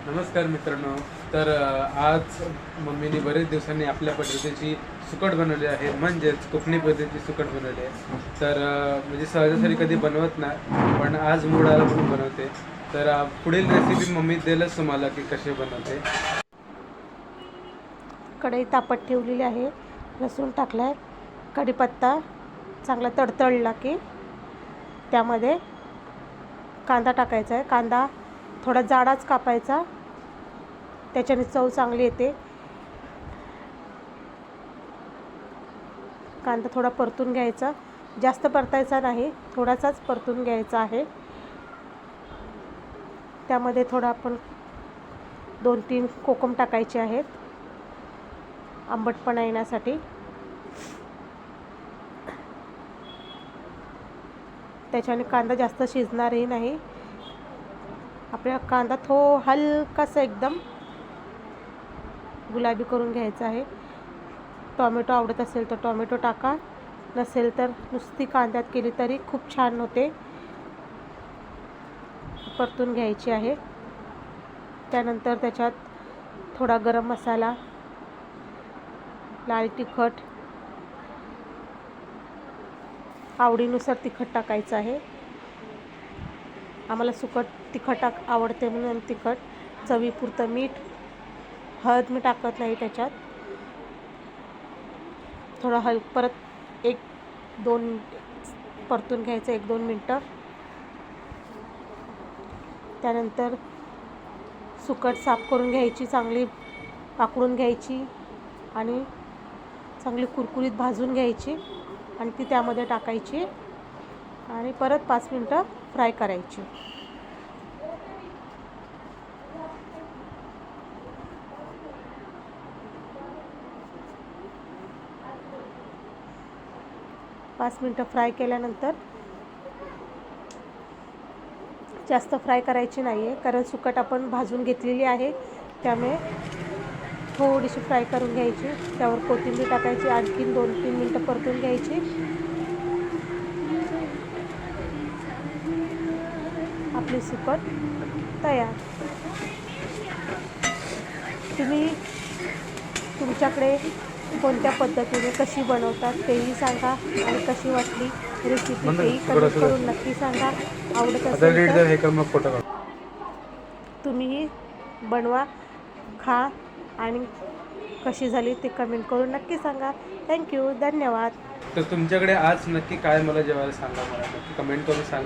नमस्कार मित्रांनो. तर आज मम्मीने बरेच दिवसांनी आपल्या पद्धतीची सुकट बनवली आहे, म्हणजेच कोकणी पद्धतीची सुकट बनवली आहे. तर म्हणजे सहजासहजी कधी बनवत नाही, पण आज मूड आला म्हणून बनवते. तर पुढील रेसिपी मम्मी देईलच तुम्हाला की कशी बनवते. कढई तापत ठेवलेली आहे, लसूण टाकला आहे, कढीपत्ता चांगला तडतडला की त्यामध्ये कांदा टाकायचा आहे. कांदा थोडा जाडाच कापायचा, त्याच्याने चव चांगली येते. कांदा थोडा परतून घ्यायचा, जास्त परतायचा नाही, थोडासाच परतून घ्यायचा आहे. त्यामध्ये थोडा आपण 2-3 कोकम टाकायचे आहेत आंबटपणा येण्यासाठी. त्याच्याने कांदा जास्त शिजणारही नाही. आपला कांदा हलकासा एकदम गुलाबी करून घ्यायचा आहे. टॉमॅटो आवडत असेल तर टॉमॅटो टाका, नसेल तर नुसती कांद्यात केली तरी खूप छान होते. परतून घ्यायची आहे. त्यानंतर त्याच्यात थोडा गरम मसाला, लाल तिखट, आवडीनुसार तिखट टाकायचं आहे. आम्हाला सुकट तिखट आवडते म्हणून तिखट, चवीपुरतं मीठ, हळद मी टाकत नाही त्याच्यात. थोडं परत 1-2 परतून घ्यायचं, 1-2 मिनटं. त्यानंतर सुकट साफ करून घ्यायची, चांगली पाकडून घ्यायची आणि चांगली कुरकुरीत भाजून घ्यायची आणि ती त्यामध्ये टाकायची आणि परत 5 मिनटं फ्राय करायची. पाच मिनटं फ्राय केल्यानंतर, जास्त फ्राय करायची नाही आहे कारण सुकट आपण भाजून घेतलेली आहे, त्यामुळे थोडीशी फ्राय करून घ्यायची. त्यावर कोथिंबीर टाकायची, आणखीन 2-3 मिनटं परतून घ्यायची. आपली सुकट तयार. तुम्ही तुमच्याकडे कोणत्या पद्धतीने कशी बनवतात तेही सांगा आणि कशी वाटली रेसिपी तेही कमेंट करून नक्की सांगा. आवडत असेल तर तुम्हीही बनवा, खा आणि कशी झाली ते कमेंट करून नक्की सांगा. थँक्यू, धन्यवाद. तर तुमच्याकडे आज नक्की काय मला जेवायला सांगा, मला नक्की कमेंट करून सांगा.